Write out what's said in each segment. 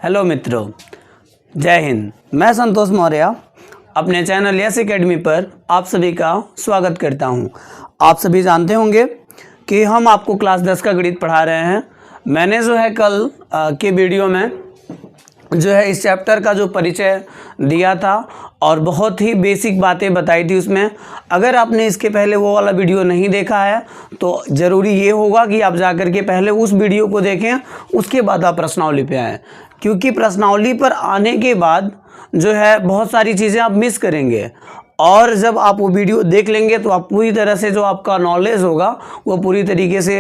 Hello मित्रों, जय हिंद। मैं संतोष मौर्य अपने चैनल यस एकेडमी पर आप सभी का स्वागत करता हूं। आप सभी जानते होंगे कि हम आपको क्लास 10 का गणित पढ़ा रहे हैं। मैंने जो है कल के वीडियो में जो है इस चैप्टर का जो परिचय दिया था और बहुत ही बेसिक बातें बताई थी उसमें। अगर आपने इसके पहले वो वाला वीडियो नहीं देखा है तो ज़रूरी ये होगा कि आप जाकर के पहले उस वीडियो को देखें, उसके बाद आप प्रश्नावली पे आएँ, क्योंकि प्रश्नावली पर आने के बाद जो है बहुत सारी चीज़ें आप मिस करेंगे। और जब आप वो वीडियो देख लेंगे तो आप पूरी तरह से जो आपका नॉलेज होगा वो पूरी तरीके से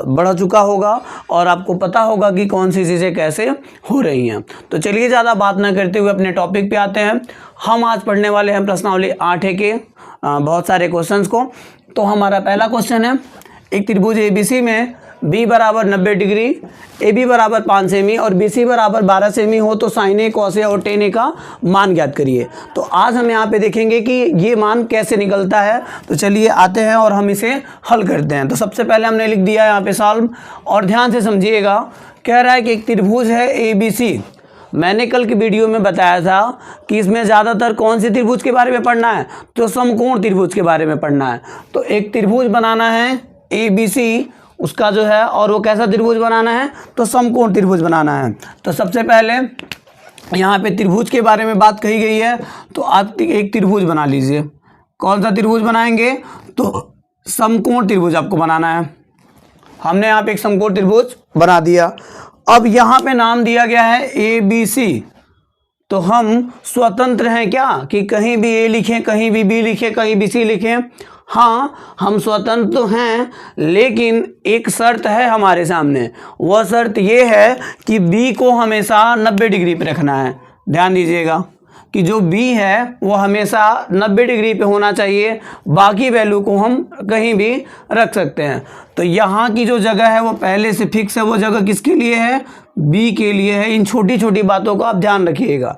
बढ़ चुका होगा और आपको पता होगा कि कौन सी चीज़ें कैसे हो रही हैं। तो चलिए ज़्यादा बात ना करते हुए अपने टॉपिक पे आते हैं। हम आज पढ़ने वाले हैं प्रश्नावली 8 के बहुत सारे क्वेश्चंस को। तो हमारा पहला क्वेश्चन है, एक त्रिभुज ABC में B बराबर 90 डिग्री, AB बराबर 5 सेमी और BC बराबर 12 सेमी हो तो साइन ए, कॉस ए और टेन ए का मान ज्ञात करिए। तो आज हम यहाँ पे देखेंगे कि ये मान कैसे निकलता है। तो चलिए आते हैं और हम इसे हल करते हैं। तो सबसे पहले हमने लिख दिया यहाँ पे सॉल्व, और ध्यान से समझिएगा। कह रहा है कि एक त्रिभुज है ABC। मैंने कल की वीडियो में बताया था कि इसमें ज़्यादातर कौन सी त्रिभुज के बारे में पढ़ना है, तो समकोण त्रिभुज के बारे में पढ़ना है। तो एक त्रिभुज बनाना है ABC उसका जो है, और वो कैसा त्रिभुज बनाना है, तो समकोण त्रिभुज बनाना है। तो सबसे पहले यहाँ पे त्रिभुज के बारे में बात कही गई है, तो आप एक त्रिभुज बना लीजिए। कौन सा त्रिभुज बनाएंगे, तो समकोण त्रिभुज आपको बनाना है। हमने यहाँ पे एक समकोण त्रिभुज बना दिया। अब यहाँ पे नाम दिया गया है ABC, तो हम स्वतंत्र हैं क्या कि कहीं भी A लिखें, कहीं भी B लिखें, कहीं भी C लिखें? हाँ, हम स्वतंत्र तो हैं, लेकिन एक शर्त है हमारे सामने। वह शर्त ये है कि B को हमेशा 90 डिग्री पे रखना है। ध्यान दीजिएगा कि जो B है वो हमेशा 90 डिग्री पे होना चाहिए, बाकी वैल्यू को हम कहीं भी रख सकते हैं। तो यहाँ की जो जगह है वो पहले से फिक्स है। वो जगह किसके लिए है, B के लिए है। इन छोटी छोटी बातों का आप ध्यान रखिएगा।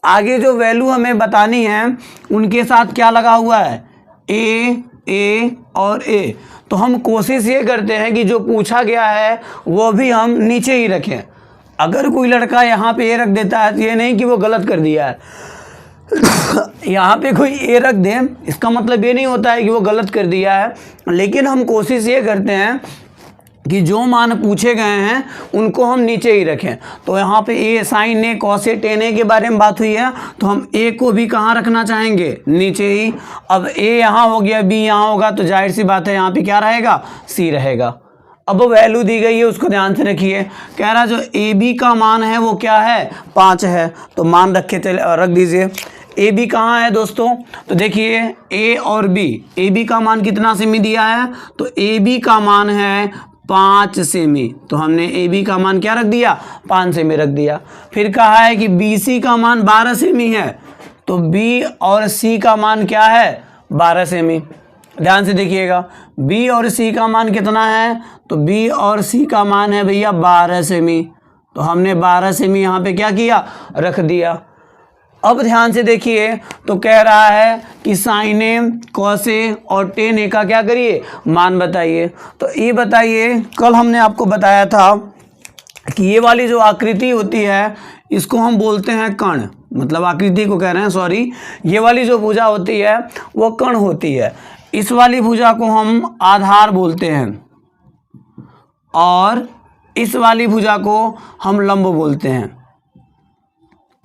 आगे जो वैल्यू हमें बतानी है उनके साथ क्या लगा हुआ है, A और A। तो हम कोशिश ये करते हैं कि जो पूछा गया है वो भी हम नीचे ही रखें। अगर कोई लड़का यहाँ पे A रख देता है तो ये नहीं कि वो गलत कर दिया है। यहाँ पे कोई A रख दे इसका मतलब ये नहीं होता है कि वो गलत कर दिया है, लेकिन हम कोशिश ये करते हैं कि जो मान पूछे गए हैं उनको हम नीचे ही रखें। तो यहाँ पे A sine A, cos A, tan A के बारे में बात हुई है, तो हम A को भी कहाँ रखना चाहेंगे, नीचे ही। अब A यहाँ हो गया, B यहाँ होगा, तो जाहिर सी बात है यहाँ पे क्या रहेगा, C रहेगा। अब वैल्यू दी गई है उसको ध्यान से रखिए। कह रहा जो AB का मान है वो क्या है, 5 है। तो मान रख दीजिए। AB कहाँ है दोस्तों, तो देखिए A और B, AB का मान कितना सेमी दिया है, तो AB का मान है 5 सेमी। तो हमने AB का मान क्या रख दिया, 5 सेमी रख दिया। फिर कहा है कि BC का मान 12 सेमी है, तो B और C का मान क्या है, 12 सेमी। ध्यान से देखिएगा, B और C का मान कितना है, तो B और C का मान है भैया 12 सेमी। तो हमने 12 सेमी यहाँ पे क्या किया, रख दिया। अब ध्यान से देखिए, तो कह रहा है कि साइन ए, कॉस ए और टेन ए का क्या करिए, मान बताइए। तो ये बताइए, कल हमने आपको बताया था कि ये वाली जो आकृति होती है इसको हम बोलते हैं कण, मतलब आकृति को कह रहे हैं, सॉरी। ये वाली जो भुजा होती है वो कण होती है। इस वाली भुजा को हम आधार बोलते हैं और इस वाली भुजा को हम लंब बोलते हैं।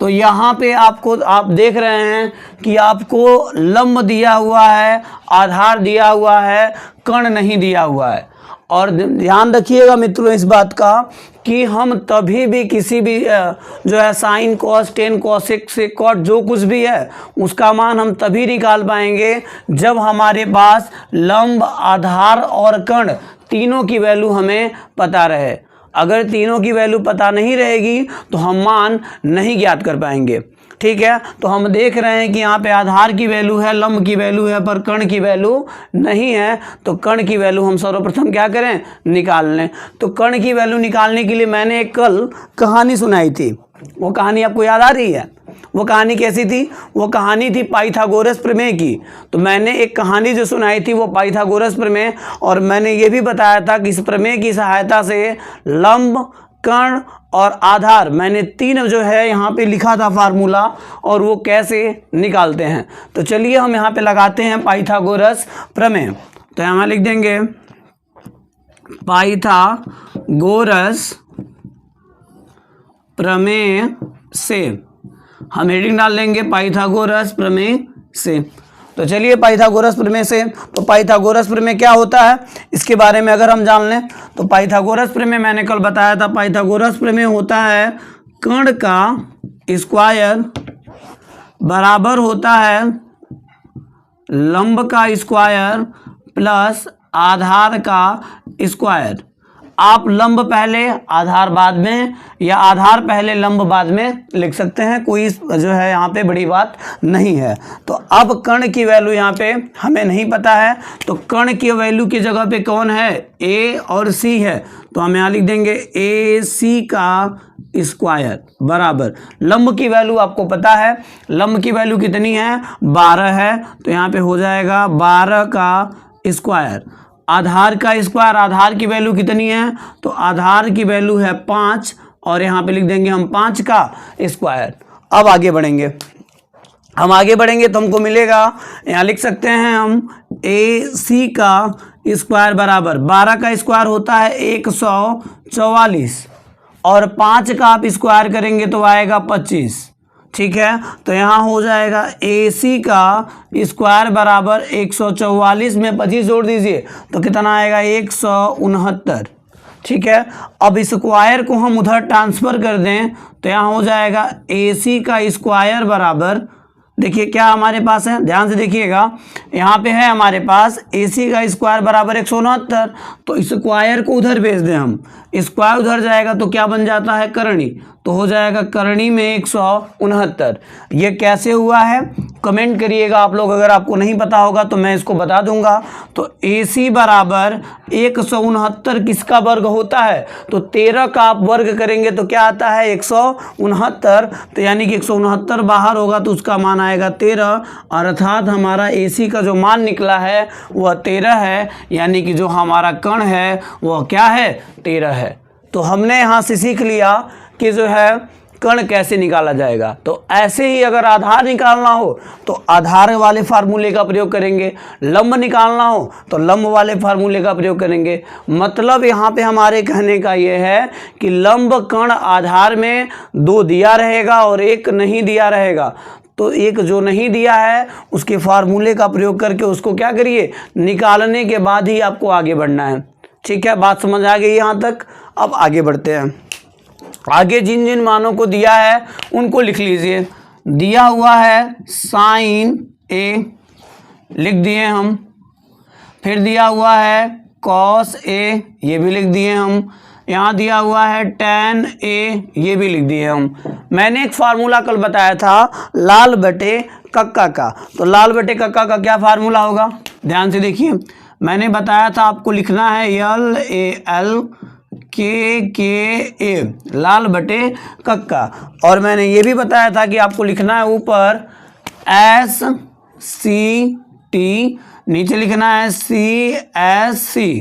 तो यहाँ पे आप देख रहे हैं कि आपको लंब दिया हुआ है, आधार दिया हुआ है, कण नहीं दिया हुआ है। और ध्यान रखिएगा मित्रों इस बात का कि हम तभी भी किसी भी जो है sine, cos, tan, cosec, sec cot जो कुछ भी है उसका मान हम तभी निकाल पाएंगे जब हमारे पास लंब, आधार और कण तीनों की वैल्यू हमें पता रहे। अगर तीनों की वैल्यू पता नहीं रहेगी तो हम मान नहीं ज्ञात कर पाएंगे। ठीक है, तो हम देख रहे हैं कि यहाँ पे आधार की वैल्यू है, लंब की वैल्यू है, पर कण की वैल्यू नहीं है। तो कण की वैल्यू हम सर्वप्रथम क्या करें, निकाल लें। तो कण की वैल्यू निकालने के लिए मैंने एक कल कहानी सुनाई थी, वो कहानी आपको याद आ रही है? वो कहानी कैसी थी? वो कहानी थी पाइथागोरस प्रमेय की। तो मैंने एक कहानी जो सुनाई थी वो पाइथागोरस प्रमेय, और मैंने ये भी बताया था कि इस प्रमेय की सहायता से लंब, कण और आधार, मैंने 3 जो है यहाँ पे लिखा था फार्मूला, और वो कैसे निकालते हैं। तो चलिए हम यहाँ पे लगाते हैं पाइथागोरस प्रमेय। तो यहाँ लिख देंगे पाइथागोरस प्रमेय से, हम हेडिंग डाल लेंगे पाइथागोरस प्रमेय से। तो चलिए पाइथागोरस प्रमेय से, तो पाइथागोरस प्रमेय क्या होता है इसके बारे में अगर हम जान लें, तो पाइथागोरस प्रमेय मैंने कल बताया था, पाइथागोरस प्रमेय होता है कण का स्क्वायर बराबर होता है लंब का स्क्वायर प्लस आधार का स्क्वायर। आप लंब पहले आधार बाद में, या आधार पहले लंब बाद में लिख सकते हैं, कोई जो है यहाँ पे बड़ी बात नहीं है। तो अब कण की वैल्यू यहाँ पे हमें नहीं पता है, तो कण की वैल्यू की जगह पे कौन है, ए और सी है, तो हम यहाँ लिख देंगे ए सी का स्क्वायर बराबर लंब की वैल्यू आपको पता है, लंब की वैल्यू कितनी है 12 है, तो यहाँ पे हो जाएगा 12 का स्क्वायर। आधार का स्क्वायर, आधार की वैल्यू कितनी है, तो आधार की वैल्यू है 5, और यहाँ पे लिख देंगे हम 5 का स्क्वायर। अब आगे बढ़ेंगे, हम आगे बढ़ेंगे तो हमको मिलेगा, यहाँ लिख सकते हैं हम ए सी का स्क्वायर बराबर 12 का स्क्वायर होता है 144, और 5 का आप स्क्वायर करेंगे तो आएगा 25, ठीक है। तो यहाँ हो जाएगा ए सी का स्क्वायर बराबर 144 में 25 जोड़ दीजिए तो कितना आएगा 169, ठीक है। अब स्क्वायर को हम उधर ट्रांसफ़र कर दें तो यहाँ हो जाएगा ए सी का स्क्वायर बराबर, देखिए क्या हमारे पास है, ध्यान से देखिएगा, यहाँ पे है हमारे पास ए सी का स्क्वायर बराबर 169, तो स्क्वायर को उधर भेज दें हम, स्क्वायर उधर जाएगा तो क्या बन जाता है करणी, तो हो जाएगा करणी में 169। ये कैसे हुआ है कमेंट करिएगा आप लोग, अगर आपको नहीं पता होगा तो मैं इसको बता दूंगा। तो ए सी बराबर 169 किसका वर्ग होता है, तो 13 का आप वर्ग करेंगे तो क्या आता है 169, तो यानी कि 169 बाहर होगा तो उसका मान आएगा 13, और अर्थात हमारा ए सी का जो मान निकला है वह 13 है, यानी कि जो हमारा कण है वह क्या है 13 है। तो हमने यहाँ से सीख लिया कि जो है कण कैसे निकाला जाएगा। तो ऐसे ही अगर आधार निकालना हो तो आधार वाले फार्मूले का प्रयोग करेंगे, लंब निकालना हो तो लंब वाले फार्मूले का प्रयोग करेंगे। मतलब यहाँ पे हमारे कहने का ये है कि लंब कण आधार में 2 दिया रहेगा और 1 नहीं दिया रहेगा, तो एक जो नहीं दिया है उसके फार्मूले का प्रयोग करके उसको क्या करिए, निकालने के बाद ही आपको आगे बढ़ना है, ठीक है। बात समझ आ गई यहाँ तक। अब आगे बढ़ते हैं, आगे जिन जिन मानों को दिया है उनको लिख लीजिए। दिया हुआ है साइन ए, लिख दिए हम, फिर दिया हुआ है कॉस ए, ये भी लिख दिए हम, यहाँ दिया हुआ है tan ए, ये भी लिख दिए हम। मैंने एक फार्मूला कल बताया था लाल बटे कक्का का, तो लाल बटे कक्का का क्या फार्मूला होगा, ध्यान से देखिए। मैंने बताया था आपको लिखना है LAL के लाल बटे कक्का, और मैंने ये भी बताया था कि आपको लिखना है ऊपर SCT, नीचे लिखना है CSC,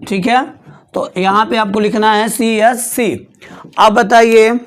ठीक है। तो यहाँ पे आपको लिखना है CSC। अब बताइए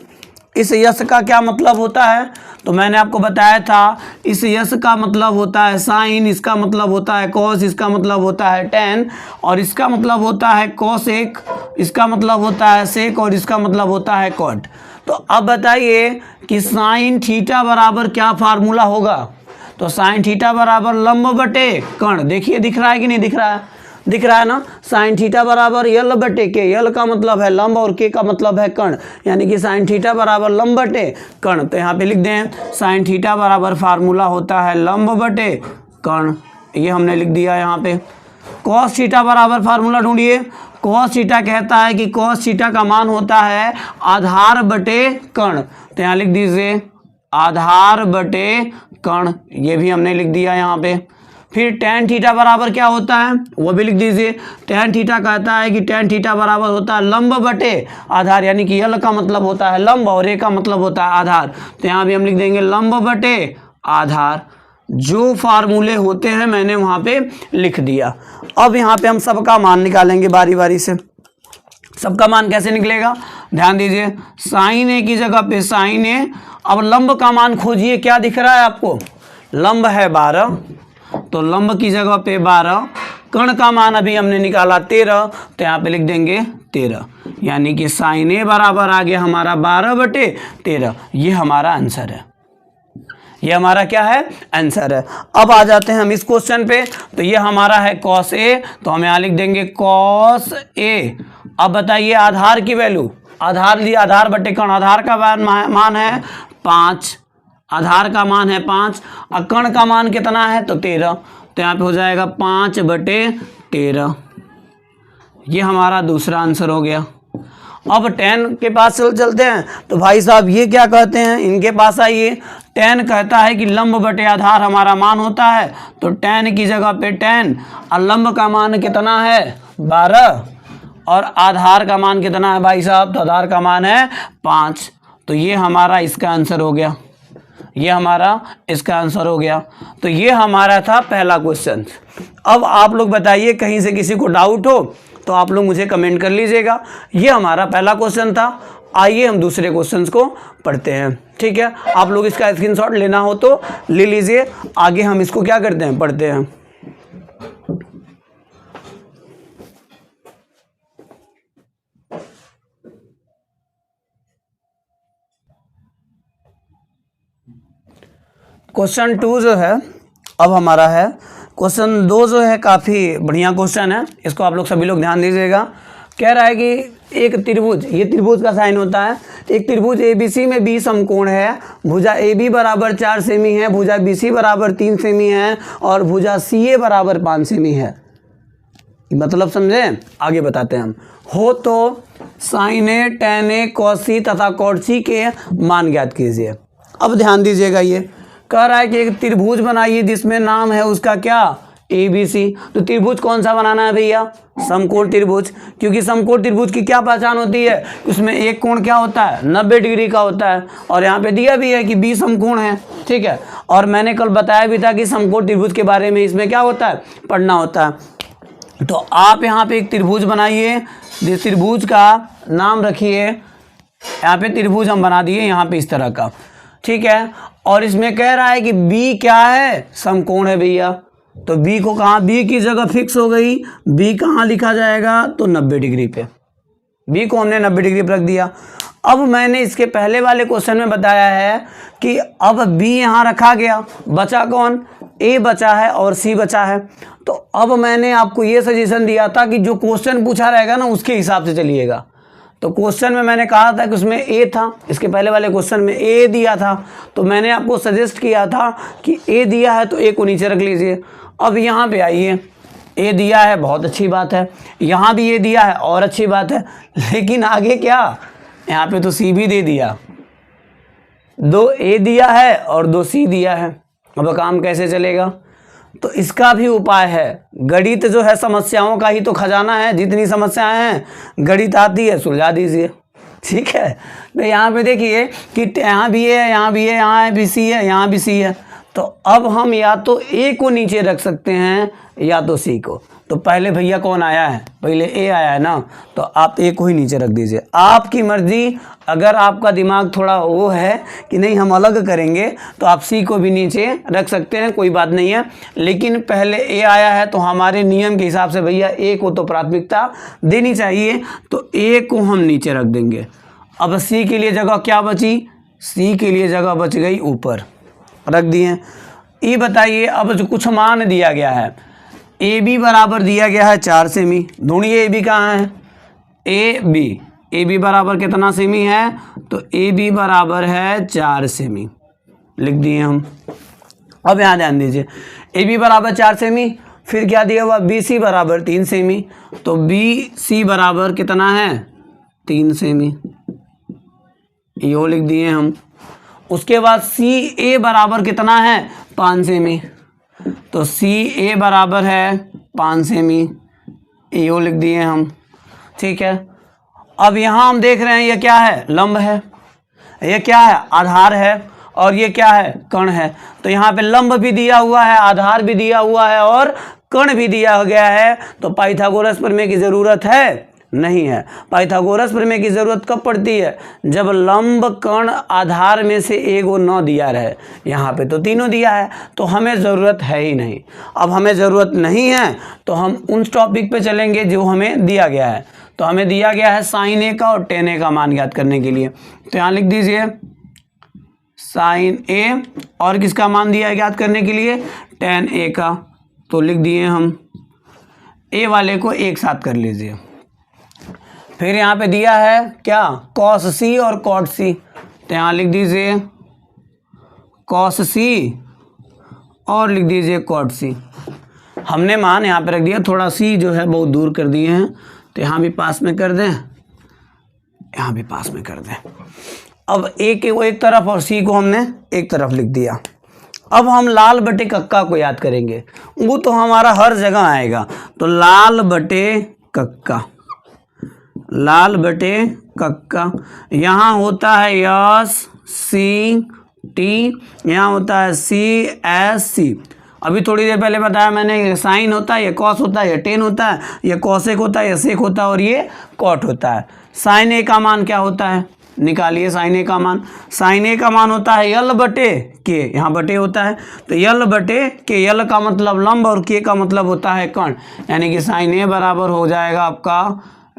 इस यश का क्या मतलब होता है, तो मैंने आपको बताया था इस यश का मतलब होता है साइन, इसका मतलब होता है कॉस, इसका मतलब होता है टेन, और इसका मतलब होता है कोसेक, इसका मतलब होता है सेक, और इसका मतलब होता है कॉट। तो अब बताइए कि साइन थीटा बराबर क्या फार्मूला होगा, तो साइन थीटा बराबर लंब बटे कण, देखिए दिख रहा है कि नहीं दिख रहा है, दिख रहा है ना। साइन थीटा बराबर यल बटे के, यल का मतलब है लंब और के का मतलब है कण, यानी कि साइन थीटा बराबर लंब बटे कण। तो यहाँ पे लिख दें साइन थीटा बराबर फार्मूला होता है लंब बटे कण, ये हमने लिख दिया यहाँ पे। कॉस थीटा बराबर फार्मूला ढूंढिए। कॉस थीटा कहता है कि कॉस थीटा का मान होता है आधार बटे कण, तो यहाँ लिख दीजिए आधार बटे कण, ये भी हमने लिख दिया यहाँ पे। फिर tan थीटा बराबर क्या होता है वो भी लिख दीजिए। tan थीटा कहता है कि tan थीटा बराबर होता है लंब बटे आधार, यानी कि यल का मतलब होता है लंब और ए का मतलब होता है आधार, तो यहाँ भी हम लिख देंगे लंब बटे आधार। जो फार्मूले होते हैं मैंने वहाँ पे लिख दिया। अब यहाँ पे हम सबका मान निकालेंगे बारी बारी से। सबका मान कैसे निकलेगा, ध्यान दीजिए, साइन ए की जगह पे साइन ए। अब लंब का मान खोजिए, क्या दिख रहा है आपको, लंब है 12, तो लंब की जगह पे 12, कर्ण का मान अभी हमने निकाला 13, तो यहाँ पे लिख देंगे 13, यानी कि साइन ए बराबर आ गया हमारा 12/13। ये हमारा आंसर है, ये हमारा क्या है, आंसर है। अब आ जाते हैं हम इस क्वेश्चन पे, तो ये हमारा है कॉस ए, तो हम यहाँ लिख देंगे कॉस ए। अब बताइए आधार की वैल्यू, आधार लिया, आधार बटे कर्ण, आधार का मान है 5, आधार का मान है 5 और कर्ण का मान कितना है तो 13, तो यहाँ पे हो जाएगा 5/13। ये हमारा दूसरा आंसर हो गया। अब tan के पास चलते हैं, तो भाई साहब ये क्या कहते हैं, इनके पास आइए। tan कहता है कि लंब बटे आधार हमारा मान होता है, तो tan की जगह पे tan, और लंब का मान कितना है 12 और आधार का मान कितना है भाई साहब, तो आधार का मान है 5, तो ये हमारा इसका आंसर हो गया, ये हमारा इसका आंसर हो गया। तो ये हमारा था पहला क्वेश्चन। अब आप लोग बताइए, कहीं से किसी को डाउट हो तो आप लोग मुझे कमेंट कर लीजिएगा। ये हमारा पहला क्वेश्चन था। आइए हम दूसरे क्वेश्चंस को पढ़ते हैं, ठीक है। आप लोग इसका स्क्रीनशॉट लेना हो तो ले लीजिए। आगे हम इसको क्या करते हैं, पढ़ते हैं। क्वेश्चन 2 जो है अब हमारा है, क्वेश्चन 2 जो है काफ़ी बढ़िया क्वेश्चन है, इसको आप लोग सभी लोग ध्यान दीजिएगा। कह रहा है कि एक त्रिभुज, ये त्रिभुज का साइन होता है, एक त्रिभुज ABC में 20 समकोण है, भुजा AB बराबर 4 सेमी है, भुजा BC बराबर 3 सेमी है और भुजा CA बराबर 5 सेमी है। मतलब समझे, आगे बताते हैं हम। हो तो साइन ए, tan ए, cos C तथा cot C के मान ज्ञात कीजिए। अब ध्यान दीजिएगा, ये कह रहा है कि एक त्रिभुज बनाइए जिसमें नाम है उसका क्या, ABC। तो त्रिभुज कौन सा बनाना है भैया, समकोण त्रिभुज, क्योंकि समकोण त्रिभुज की क्या पहचान होती है, उसमें एक कोण क्या होता है 90 डिग्री का होता है, और यहाँ पे दिया भी है कि 20 समकोण है, ठीक है। और मैंने कल बताया भी था कि समकोण त्रिभुज के बारे में इसमें क्या होता है, पढ़ना होता है। तो आप यहाँ पे एक त्रिभुज बनाइए, जिस त्रिभुज का नाम रखिए, यहाँ पे त्रिभुज हम बना दिए यहाँ पे इस तरह का, ठीक है। और इसमें कह रहा है कि B क्या है, समकोण है भैया, तो B को कहाँ, B की जगह फिक्स हो गई, B कहाँ लिखा जाएगा तो 90 डिग्री पे, B को हमने 90 डिग्री पर रख दिया। अब मैंने इसके पहले वाले क्वेश्चन में बताया है कि अब B यहाँ रखा गया, बचा कौन, A बचा है और C बचा है। तो अब मैंने आपको ये सजेशन दिया था कि जो क्वेश्चन पूछा रहेगा ना उसके हिसाब से चलिएगा। तो क्वेश्चन में मैंने कहा था कि उसमें A था, इसके पहले वाले क्वेश्चन में A दिया था, तो मैंने आपको सजेस्ट किया था कि A दिया है तो A को नीचे रख लीजिए। अब यहाँ पे आइए, A दिया है, बहुत अच्छी बात है, यहाँ भी A दिया है और अच्छी बात है, लेकिन आगे क्या, यहाँ पे तो C भी दे दिया, 2 A दिया है और 2 C दिया है। अब काम कैसे चलेगा, तो इसका भी उपाय है। गणित जो है समस्याओं का ही तो खजाना है, जितनी समस्याएं हैं गणित आती है सुलझा दीजिए, ठीक है। तो यहाँ पे देखिए कि यहाँ भी है, यहाँ भी है, यहाँ भी C है, यहाँ भी C है। तो अब हम या तो A को नीचे रख सकते हैं या तो C को। तो पहले भैया कौन आया है, पहले A आया है ना, तो आप A को ही नीचे रख दीजिए, आपकी मर्जी। अगर आपका दिमाग थोड़ा वो है कि नहीं हम अलग करेंगे तो आप C को भी नीचे रख सकते हैं, कोई बात नहीं है। लेकिन पहले A आया है तो हमारे नियम के हिसाब से भैया A को तो प्राथमिकता देनी चाहिए, तो A को हम नीचे रख देंगे। अब C के लिए जगह क्या बची, C के लिए जगह बच गई ऊपर, रख दिए। ये बताइए अब जो कुछ मान दिया गया है, AB बराबर दिया गया है 4 सेमी, ढूंढिए AB कहाँ है, AB बराबर कितना सेमी है, तो AB बराबर है 4 सेमी, लिख दिए हम। अब यहाँ ध्यान दीजिए, AB बराबर 4 सेमी, फिर क्या दिया हुआ, BC बराबर 3 सेमी, तो BC बराबर कितना है 3 सेमी, यो लिख दिए हम। उसके बाद CA बराबर कितना है 5 सेमी, तो CA बराबर है 5 सेमी, यो लिख दिए हम, ठीक है। अब यहाँ हम देख रहे हैं ये क्या है, लंब है, ये क्या है, आधार है, और ये क्या है, कर्ण है। तो यहाँ पे लंब भी दिया हुआ है, आधार भी दिया हुआ है और कर्ण भी दिया गया है, तो पाइथागोरस प्रमेय की ज़रूरत है नहीं है। पाइथागोरस प्रमेय की ज़रूरत कब पड़ती है? जब लंब कर्ण आधार में से एक वो न दिया रहे। यहाँ पे तो तीनों दिया है, तो हमें ज़रूरत है ही नहीं। अब हमें ज़रूरत नहीं है तो हम उन टॉपिक पे चलेंगे जो हमें दिया गया है। तो हमें दिया गया है साइन ए का और टेन ए का मान ज्ञात करने के लिए। तो यहाँ लिख दीजिए साइन ए और किसका मान दिया है ज्ञात करने के लिए? टेन ए का। तो लिख दिए हम, ए वाले को एक साथ कर लीजिए। फिर यहाँ पे दिया है क्या? कॉस सी और कॉट सी। तो यहाँ लिख दीजिए कॉस सी और लिख दीजिए कॉट सी। हमने मान यहाँ पे रख दिया, थोड़ा सी जो है बहुत दूर कर दिए हैं, तो यहाँ भी पास में कर दें, यहाँ भी पास में कर दें। अब ए के वो एक तरफ और सी को हमने एक तरफ लिख दिया। अब हम लाल बटे कक्का को याद करेंगे, वो तो हमारा हर जगह आएगा। तो लाल बटे कक्का, लाल बटे कक्का, यहाँ होता है यस सी टी, यहाँ होता है सी एस सी। अभी थोड़ी देर पहले बताया मैंने, ये साइन होता है, ये कॉस होता है, ये टेन होता है, ये कॉसेक होता है, ये सेक होता है और ये कॉट होता है। साइन ए का मान क्या होता है? निकालिए साइन ए का मान। साइन ए का मान होता है यल बटे के, यहाँ बटे होता है, तो यल बटे के, यल का मतलब लंब और के का मतलब होता है कर्ण, यानी कि साइन ए बराबर हो जाएगा आपका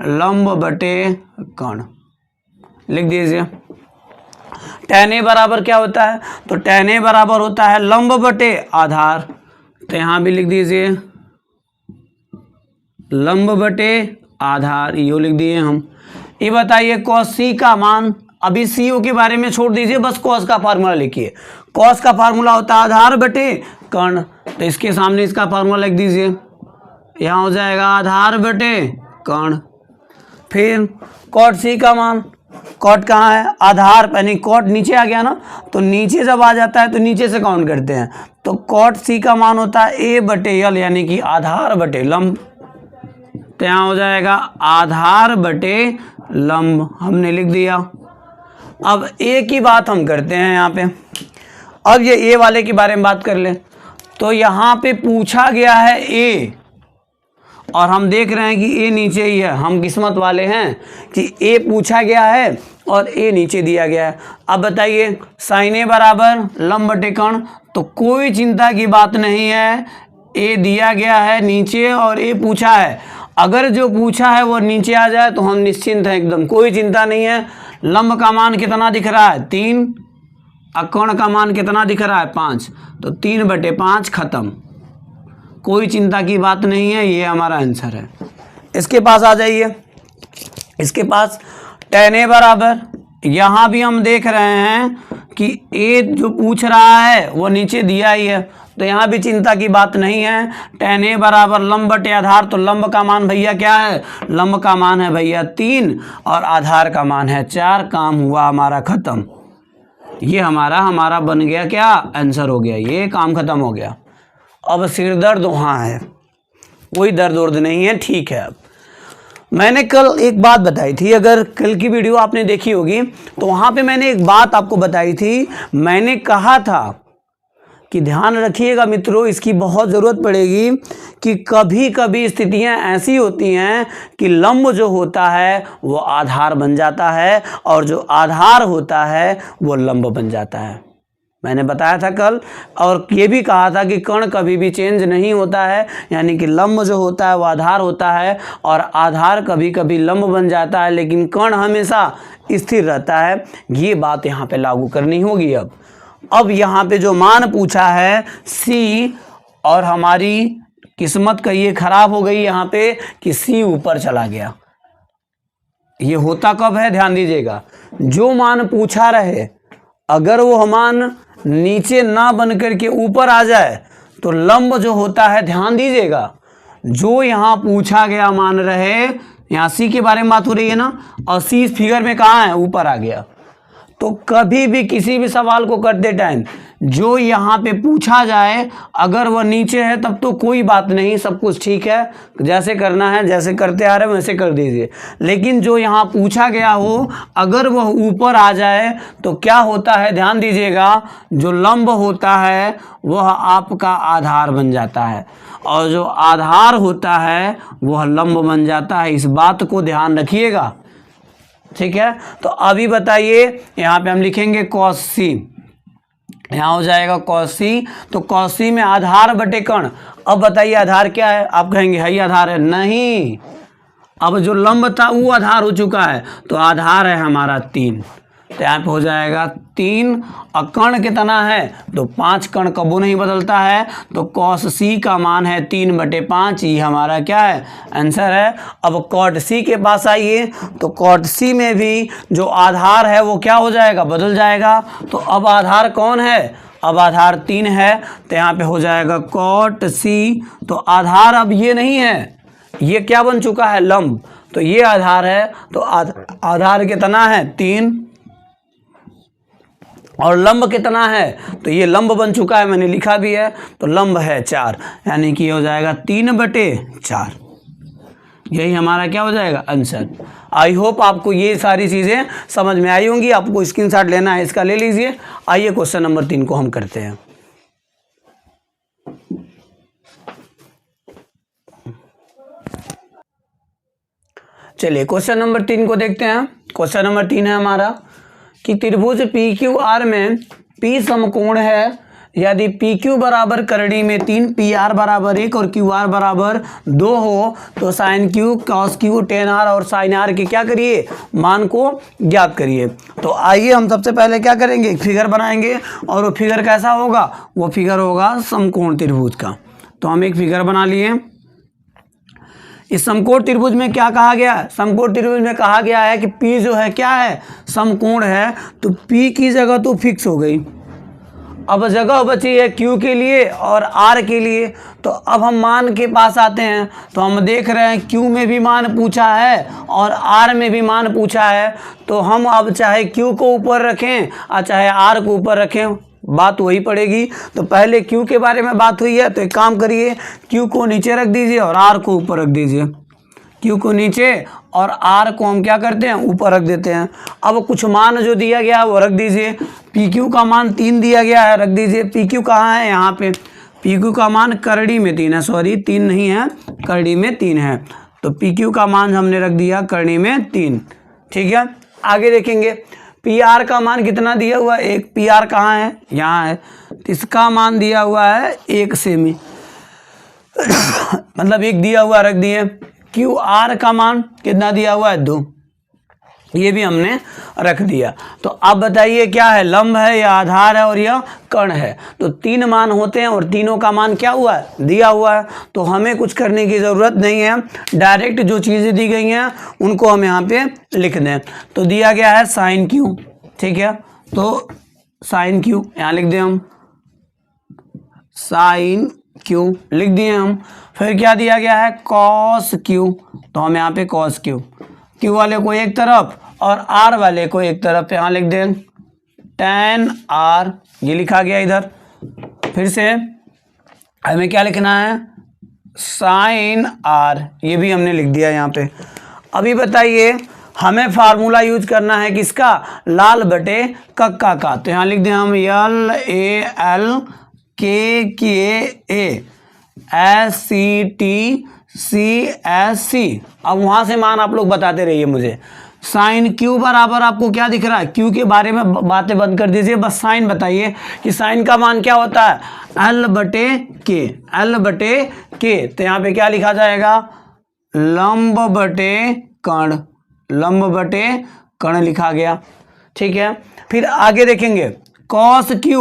लंब बटे कर्ण। लिख दीजिए। टेन ए बराबर क्या होता है? तो टेन ए बराबर होता है लंब बटे आधार। तो यहाँ भी लिख दीजिए लंब बटे आधार, यो लिख दिए हम। ये बताइए कॉस सी का मान, अभी सी ओ के बारे में छोड़ दीजिए, बस कॉस का फार्मूला लिखिए। कॉस का फार्मूला होता है आधार बटे कर्ण, तो इसके सामने इसका फार्मूला लिख दीजिए, यहाँ हो जाएगा आधार बटे कर्ण। फिर कॉट सी का मान, कॉट कहाँ है? आधार, यानी कॉट नीचे आ गया ना, तो नीचे जब आ जाता है तो नीचे से काउंट करते हैं। तो कॉट सी का मान होता है ए बटे यल, यानी कि आधार बटे लंब। तो यहाँ हो जाएगा आधार बटे लंब, हमने लिख दिया। अब ए की बात हम करते हैं यहाँ पे। अब ये ए वाले के बारे में बात कर ले, तो यहाँ पे पूछा गया है ए, और हम देख रहे हैं कि ए नीचे ही है। हम किस्मत वाले हैं कि ए पूछा गया है और ए नीचे दिया गया है। अब बताइए साइन ए बराबर लंब बटे कर्ण, तो कोई चिंता की बात नहीं है, ए दिया गया है नीचे और ए पूछा है। अगर जो पूछा है वो नीचे आ जाए तो हम निश्चिंत हैं एकदम, कोई चिंता नहीं है। लंब का मान कितना दिख रहा है? 3, और कर्ण का मान कितना दिख रहा है? 5, तो 3/5 खत्म, कोई चिंता की बात नहीं है, ये हमारा आंसर है। इसके पास आ जाइए, इसके पास टेन ए बराबर, यहाँ भी हम देख रहे हैं कि ए जो पूछ रहा है वो नीचे दिया ही है, तो यहाँ भी चिंता की बात नहीं है। टेन ए बराबर लंब बटे आधार, तो लंब का मान भैया क्या है? लंब का मान है भैया 3 और आधार का मान है 4। काम हुआ हमारा खत्म। ये हमारा बन गया क्या? आंसर हो गया, ये काम खत्म हो गया। अब सिर दर्द वहाँ है, कोई दर्द वर्द नहीं है, ठीक है। अब मैंने कल एक बात बताई थी, अगर कल की वीडियो आपने देखी होगी तो वहाँ पे मैंने एक बात आपको बताई थी। मैंने कहा था कि ध्यान रखिएगा मित्रों, इसकी बहुत ज़रूरत पड़ेगी कि कभी कभी स्थितियाँ ऐसी होती हैं कि लंब जो होता है वो आधार बन जाता है और जो आधार होता है वो लंब बन जाता है। मैंने बताया था कल, और ये भी कहा था कि कर्ण कभी भी चेंज नहीं होता है, यानी कि लंब जो होता है वो आधार होता है और आधार कभी कभी लंब बन जाता है, लेकिन कर्ण हमेशा स्थिर रहता है। ये बात यहाँ पे लागू करनी होगी। अब यहाँ पे जो मान पूछा है सी, और हमारी किस्मत का ये खराब हो गई यहाँ पे कि सी ऊपर चला गया। ये होता कब है? ध्यान दीजिएगा, जो मान पूछा रहे अगर वो मान नीचे ना बन करके ऊपर आ जाए तो लंब जो होता है, ध्यान दीजिएगा, जो यहाँ पूछा गया मान रहे, यहाँ सी के बारे में बात हो रही है ना, और सी इस फिगर में कहाँ है? ऊपर आ गया। तो कभी भी किसी भी सवाल को करते टाइम जो यहाँ पे पूछा जाए, अगर वह नीचे है तब तो कोई बात नहीं, सब कुछ ठीक है, जैसे करना है जैसे करते आ रहे हैं वैसे कर दीजिए। लेकिन जो यहाँ पूछा गया हो अगर वह ऊपर आ जाए तो क्या होता है, ध्यान दीजिएगा, जो लंब होता है वह आपका आधार बन जाता है, और जो आधार होता है वह लंब बन जाता है। इस बात को ध्यान रखिएगा, ठीक है। तो अभी बताइए, यहाँ पे हम लिखेंगे cos c, यहाँ हो जाएगा cos c, तो cos c में आधार बटे कर्ण। अब बताइए आधार क्या है, आप कहेंगे है आधार है, नहीं, अब जो लंब था वो आधार हो चुका है, तो आधार है हमारा 3, तो यहाँ पे हो जाएगा 3, और कर्ण कितना है, तो 5 कर्ण कबो नहीं बदलता है, तो cos c का मान है 3/5, ये हमारा क्या है, आंसर है। अब cot c के पास आइए, तो cot c में भी जो आधार है वो क्या हो जाएगा, बदल जाएगा। तो अब आधार कौन है, अब आधार 3 है, तो यहाँ पे हो जाएगा cot c, तो आधार अब ये नहीं है, ये क्या बन चुका है, लंब, तो ये आधार है, तो आधार कितना है 3, और लंब कितना है, तो ये लंब बन चुका है, मैंने लिखा भी है, तो लंब है 4, यानी कि हो जाएगा 3/4, यही हमारा क्या हो जाएगा, आंसर। आई होप आपको ये सारी चीज़ें समझ में आई होंगी। आपको स्क्रीनशॉट लेना है, इसका ले लीजिए। आइए क्वेश्चन नंबर 3 को हम करते हैं। चलिए क्वेश्चन नंबर 3 को देखते हैं। क्वेश्चन नंबर 3 है हमारा कि त्रिभुज PQR में P समकोण है, यदि PQ बराबर करड़ी में 3, PR बराबर 1 और QR बराबर 2 हो तो sine Q, cos Q, tan R और साइन R के क्या करिए, मान को ज्ञात करिए। तो आइए हम सबसे पहले क्या करेंगे, एक फिगर बनाएंगे, और वो फिगर कैसा होगा, वो फिगर होगा समकोण त्रिभुज का। तो हम एक फिगर बना लिए। इस समकोण त्रिभुज में क्या कहा गया है, समकोण त्रिभुज में कहा गया है कि P जो है क्या है, समकोण है, तो P की जगह तो फिक्स हो गई। अब जगह बची है Q के लिए और R के लिए। तो अब हम मान के पास आते हैं, तो हम देख रहे हैं Q में भी मान पूछा है और R में भी मान पूछा है। तो हम अब चाहे Q को ऊपर रखें और चाहे R को ऊपर रखें, बात वही पड़ेगी। तो पहले Q के बारे में बात हुई है, तो एक काम करिए, Q को नीचे रख दीजिए और R को ऊपर रख दीजिए। Q को नीचे और R को हम क्या करते हैं, ऊपर रख देते हैं। अब कुछ मान जो दिया गया है वो रख दीजिए। PQ का मान 3 दिया गया है, रख दीजिए। PQ कहाँ है, यहाँ पे PQ का मान करड़ी में 3 है, सॉरी 3 नहीं है, करड़ी में 3 है। तो PQ का मान हमने रख दिया करड़ी में 3, ठीक है। आगे देखेंगे PR का मान कितना दिया हुआ है, 1। PR कहाँ है, यहाँ है, तो इसका मान दिया हुआ है 1 सेमी, मतलब 1 दिया हुआ रख दिए। QR का मान कितना दिया हुआ है, 2, ये भी हमने रख दिया। तो अब बताइए क्या है, लंब है या आधार है और यह कर्ण है। तो 3 मान होते हैं और तीनों का मान क्या हुआ है, दिया हुआ है। तो हमें कुछ करने की ज़रूरत नहीं है, डायरेक्ट जो चीज़ें दी गई हैं उनको हम यहाँ पे लिख दें। तो दिया गया है साइन Q, ठीक है, तो साइन Q यहाँ लिख दें हम, साइन Q लिख दिए हम। फिर क्या दिया गया है, cos Q, तो हम यहाँ पे cos Q, Q वाले को एक तरफ और R वाले को एक तरफ, यहाँ लिख दें tan R, ये लिखा गया इधर। फिर से हमें क्या लिखना है, sin R, ये भी हमने लिख दिया यहाँ पे। अभी बताइए हमें फार्मूला यूज करना है किसका, लाल बटे कक्का का। तो यहाँ लिख दें हम LALKKA SCTCSC। अब वहाँ से मान आप लोग बताते रहिए मुझे। साइन Q बराबर आपको क्या दिख रहा है, Q के बारे में बातें बंद कर दीजिए, बस साइन बताइए कि साइन का मान क्या होता है, L बटे K, L बटे K। तो यहाँ पे क्या लिखा जाएगा, लंब बटे कर्ण, लंब बटे कर्ण लिखा गया, ठीक है। फिर आगे देखेंगे cos Q,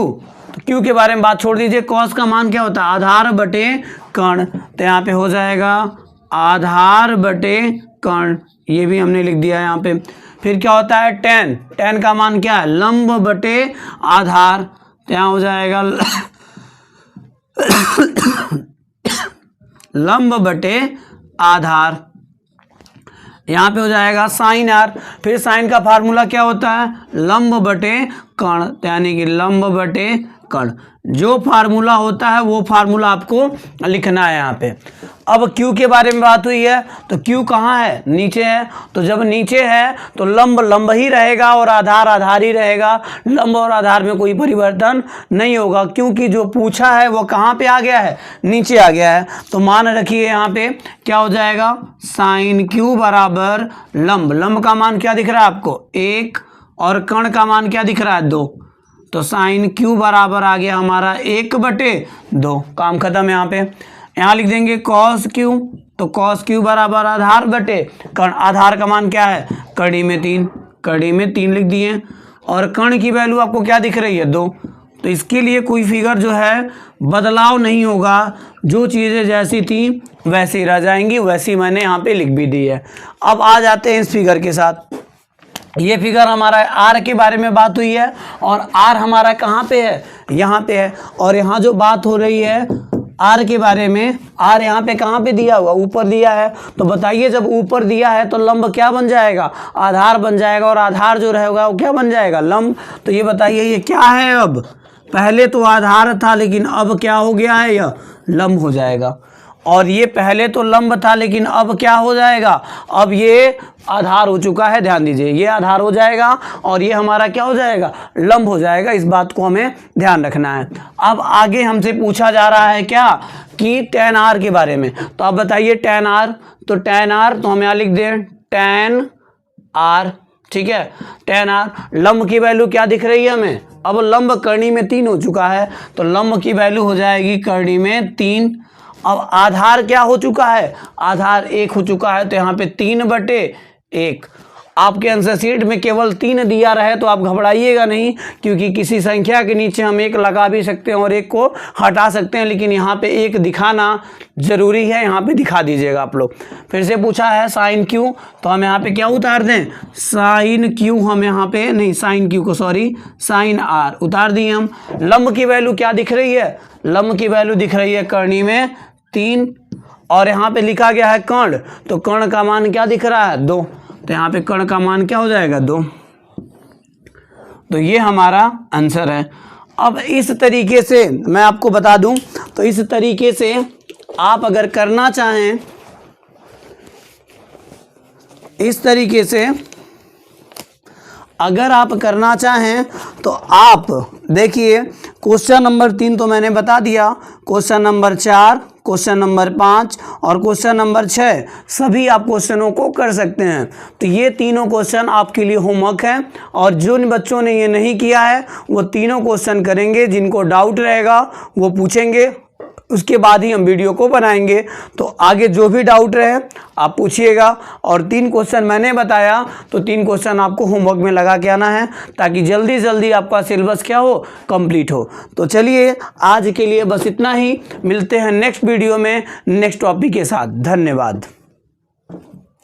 तो Q के बारे में बात छोड़ दीजिए, cos का मान क्या होता है, आधार बटे कर्ण। तो यहाँ पे हो जाएगा आधार बटे कर्ण, ये भी हमने लिख दिया यहाँ पे। फिर क्या होता है tan, tan का मान क्या है, लंब बटे आधार। तो यहाँ हो जाएगा लंब बटे आधार। यहाँ पे हो जाएगा साइन आर। फिर साइन का फार्मूला क्या होता है, लंब बटे कर्ण, यानी कि लंब बटे कर्ण। जो फार्मूला होता है वो फार्मूला आपको लिखना है यहाँ पे। अब Q के बारे में बात हुई है, तो Q कहाँ है, नीचे है। तो जब नीचे है तो लंब लंब ही रहेगा और आधार आधार ही रहेगा। लंब और आधार में कोई परिवर्तन नहीं होगा, क्योंकि जो पूछा है वो कहाँ पे आ गया है, नीचे आ गया है। तो मान रखिए यहाँ पे क्या हो जाएगा, साइन Q बराबर लंब, लंब का मान क्या दिख रहा है आपको 1 और कर्ण का मान क्या दिख रहा है 2। तो साइन Q बराबर आ गया हमारा 1/2। काम खत्म। यहाँ पे यहाँ लिख देंगे कॉस Q, तो कॉस Q बराबर आधार बटे कर्ण। आधार का मान क्या है, कड़ी में 3, कड़ी में 3 लिख दिए। और कर्ण की वैल्यू आपको क्या दिख रही है 2। तो इसके लिए कोई फिगर जो है बदलाव नहीं होगा, जो चीज़ें जैसी थी वैसी ही रह जाएंगी, वैसी मैंने यहाँ पे लिख भी दी है। अब आ जाते हैं इस फिगर के साथ। ये फिगर हमारा आर के बारे में बात हुई है, और आर हमारा कहाँ पे है, यहाँ पे है। और यहाँ जो बात हो रही है आर के बारे में, आर यहाँ पे कहाँ पे दिया हुआ, ऊपर दिया है। तो बताइए जब ऊपर दिया है तो लंब क्या बन जाएगा, आधार बन जाएगा, और आधार जो रहेगा वो क्या बन जाएगा, लंब। तो ये बताइए ये क्या है, अब पहले तो आधार था लेकिन अब क्या हो गया है, यह लंब हो जाएगा। और ये पहले तो लंब था लेकिन अब क्या हो जाएगा, अब ये आधार हो चुका है। ध्यान दीजिए, ये आधार हो जाएगा और ये हमारा क्या हो जाएगा, लंब हो जाएगा। इस बात को हमें ध्यान रखना है। अब आगे हमसे पूछा जा रहा है क्या, कि tan r के बारे में। तो आप बताइए tan r, तो tan r तो हम यहाँ लिख दें tan r, ठीक है। tan r, लंब की वैल्यू क्या दिख रही है हमें, अब लंब करनी में 3 हो चुका है, तो लंब की वैल्यू हो जाएगी करनी में 3। अब आधार क्या हो चुका है, आधार 1 हो चुका है, तो यहाँ पे 3/1। आपके आंसर शीट में केवल 3 दिया रहे तो आप घबराइएगा नहीं, क्योंकि किसी संख्या के नीचे हम 1 लगा भी सकते हैं और 1 को हटा सकते हैं, लेकिन यहाँ पे 1 दिखाना ज़रूरी है। यहाँ पे दिखा दीजिएगा आप लोग। फिर से पूछा है साइन Q, तो हम यहाँ पे क्या उतार दें, साइन Q, हम यहाँ पे नहीं साइन Q को सॉरी साइन R उतार दिए हम। लंब की वैल्यू क्या दिख रही है, लंब की वैल्यू दिख रही है करनी में 3, और यहाँ पे लिखा गया है कर्ण, तो कर्ण का मान क्या दिख रहा है 2, तो यहाँ पे कर्ण का मान क्या हो जाएगा 2। तो ये हमारा आंसर है। अब इस तरीके से मैं आपको बता दूं, तो इस तरीके से आप अगर करना चाहें, इस तरीके से अगर आप करना चाहें तो आप देखिए, क्वेश्चन नंबर 3 तो मैंने बता दिया, क्वेश्चन नंबर 4, क्वेश्चन नंबर 5 और क्वेश्चन नंबर 6 सभी आप क्वेश्चनों को कर सकते हैं। तो ये तीनों क्वेश्चन आपके लिए होमवर्क है, और जिन बच्चों ने ये नहीं किया है वो तीनों क्वेश्चन करेंगे। जिनको डाउट रहेगा वो पूछेंगे, उसके बाद ही हम वीडियो को बनाएंगे। तो आगे जो भी डाउट रहे आप पूछिएगा। और 3 क्वेश्चन मैंने बताया, तो 3 क्वेश्चन आपको होमवर्क में लगा के आना है, ताकि जल्दी जल्दी आपका सिलेबस क्या हो, कंप्लीट हो। तो चलिए आज के लिए बस इतना ही, मिलते हैं नेक्स्ट वीडियो में नेक्स्ट टॉपिक के साथ। धन्यवाद।